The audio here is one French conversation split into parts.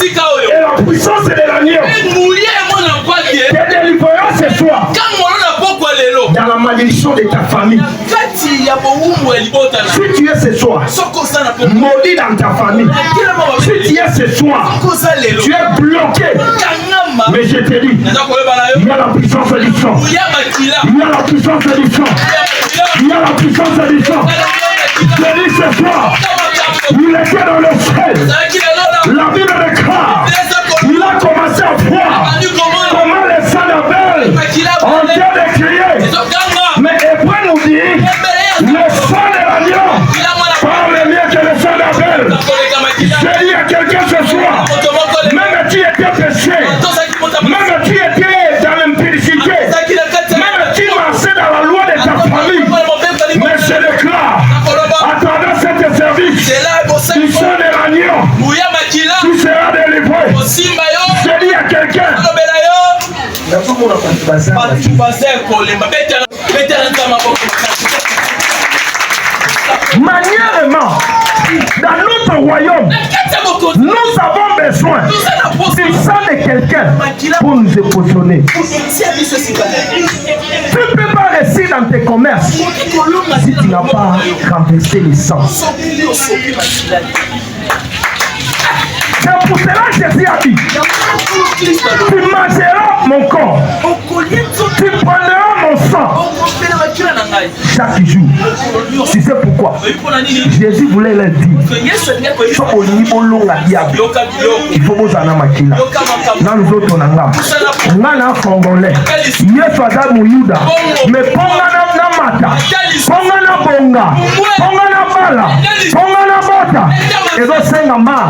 Et la puissance de l'agneau te délivrera ce soir dans la malédiction de ta famille. Si tu es ce soir maudit dans ta famille, si tu es ce soir tu es bloqué, mais je te dis, il y a la puissance du sang, il y a la puissance du sang, il y a la puissance du sang. Je dis ce soir, il était dans le ciel. La Bible déclare, il a commencé à voir comment les saints d'Abel ont été décriés. Mais Hébreu nous dit, le sang de l'agneau parle mieux que le sang d'Abel. Je dis à quelqu'un ce soir, même tu étais péché, même tu étais dans l'impudicité, même tu marchais dans la loi de ta famille, mais je déclare, à travers cet service, du sang de l'agneau, tu seras délivré. Je dis à quelqu'un, manièrement, dans notre royaume, nous avons besoin du sang de quelqu'un pour nous épositionner. Tu ne peux pas rester dans tes commerces si tu n'as pas renversé le sang. C'est pour cela que Jésus a dit, tu mangeras mon corps, tu prendras mon sang chaque jour. Tu sais pourquoi? Jésus voulait leur dire, il faut vous en makila. Dans nous autres, on a un Congolais. Yesu ada muyuda. Mais pongana na mata, pongana bonga, pongana bala, pongana bota. Et donc c'est normal.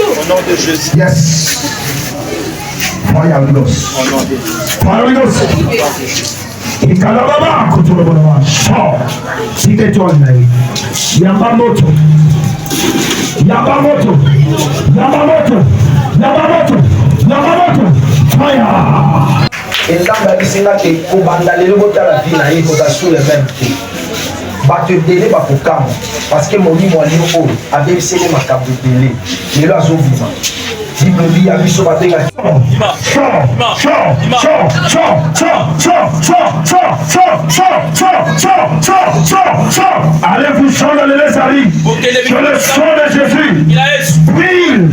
Au nom de Jésus. Yes. Fire Ghost. Fire Ghost. Ikalababa kutulobona. So. Siketona. Yamba moto. Yamba moto. Yamba moto. Yamba moto. Yamba moto. Fire. Entamba bisinga ke kubanda lelo botala vie na ye ko sur le même pied. Bato délai ba kokama parce que mon livre ali o avait essayé ma cap de délai. Mais là zo vivant. Bible bi ya biso batenga. Allez vous chanter les amis. Que le sang de Jésus brille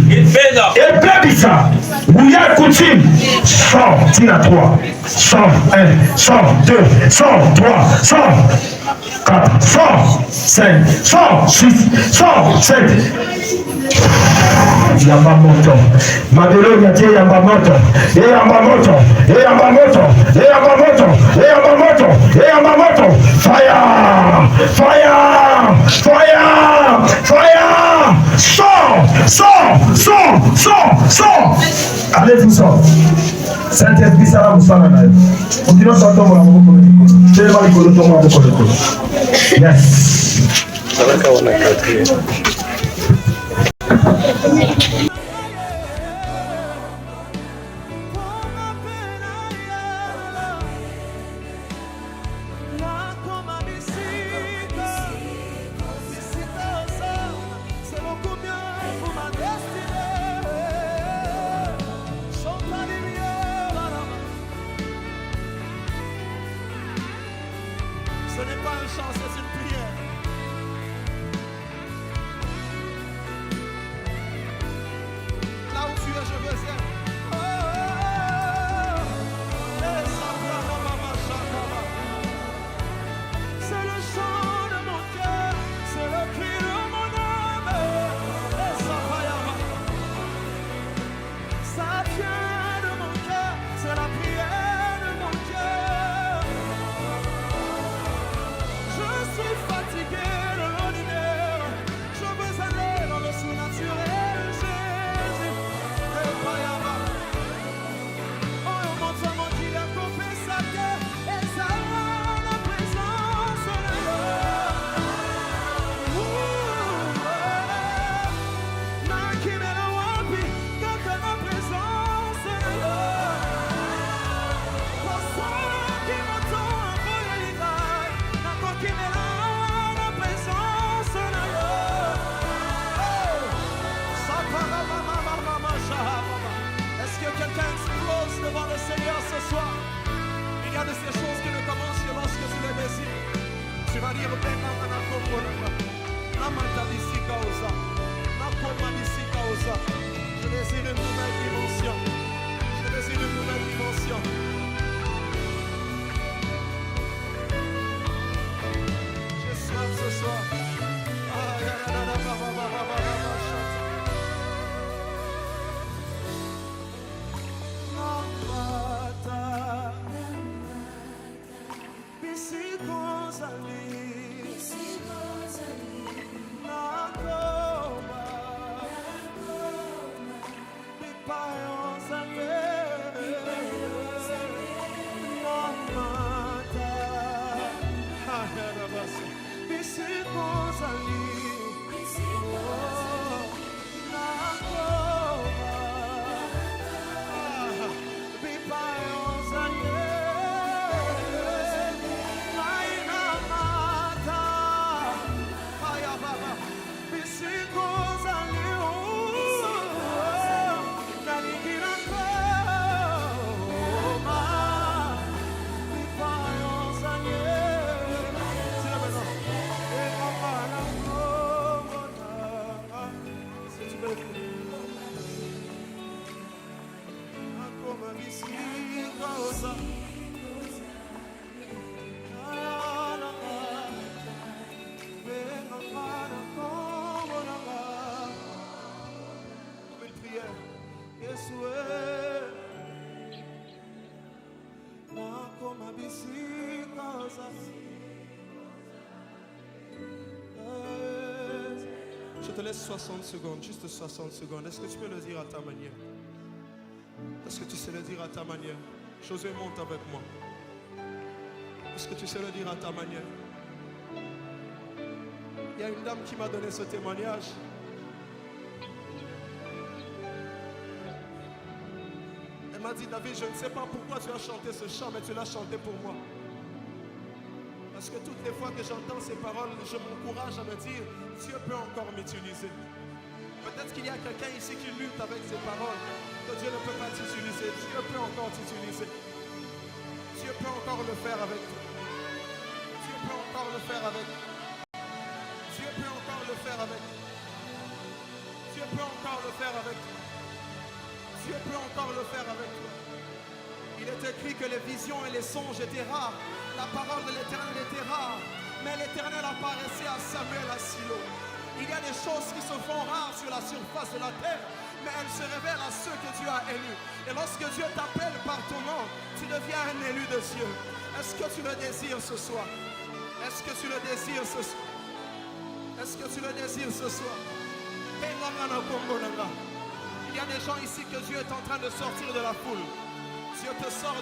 et bébissa. Bouillard coutume. 100, tina 3, 101, 102, 103, 100, 4, 105, 106, 107. Yamba moto, Madelo yatie yamba moto, yamba moto, yamba moto, yamba moto, yamba moto, yamba moto, fire, fire, fire, fire, son. Allez vous sort. Saint-Esprit sera vous s'en aller. On dit non ça tombe la moko ko. C'est pas le colo tombe la moko ko. Yes. Ça va quand on a 4. Ce n'est pas un chant, c'est une prière. Là où tu es, je veux être. C'est le chant de mon cœur, c'est le cri de mon âme. Ça vient de mon quelqu'un explose devant le Seigneur ce soir. Il y a de ces choses qui ne commencent que lorsque tu les désires. Tu vas dire, je désire une nouvelle dimension. Je désire une nouvelle dimension. J'ai soif ce soir. Je te laisse 60 secondes, juste 60 secondes. Est-ce que tu peux le dire à ta manière? Est-ce que tu sais le dire à ta manière? Josué, monte avec moi. Est-ce que tu sais le dire à ta manière? Il y a une dame qui m'a donné ce témoignage. Elle m'a dit, David, je ne sais pas pourquoi tu as chanté ce chant, mais tu l'as chanté pour moi. Parce que toutes les fois que j'entends ces paroles, je m'encourage à me dire, Dieu peut encore m'utiliser. Peut-être qu'il y a quelqu'un ici qui lutte avec ces paroles, que Dieu ne peut pas t'utiliser. Dieu peut encore t'utiliser. Dieu peut encore le faire avec toi. Dieu peut encore le faire avec toi. Dieu peut encore le faire avec toi. Dieu peut encore le faire avec toi. Dieu peut encore le faire avec toi. Il est écrit que les visions et les songes étaient rares. La parole de l'Éternel était rare. Mais l'Éternel apparaissait à Samuel à Silo. Il y a des choses qui se font rares sur la surface de la terre, mais elles se révèlent à ceux que Dieu a élus. Et lorsque Dieu t'appelle par ton nom, tu deviens un élu de Dieu. Est-ce que tu le désires ce soir? Est-ce que tu le désires ce soir? Est-ce que tu le désires ce soir? Il y a des gens ici que Dieu est en train de sortir de la foule. Dieu te sort de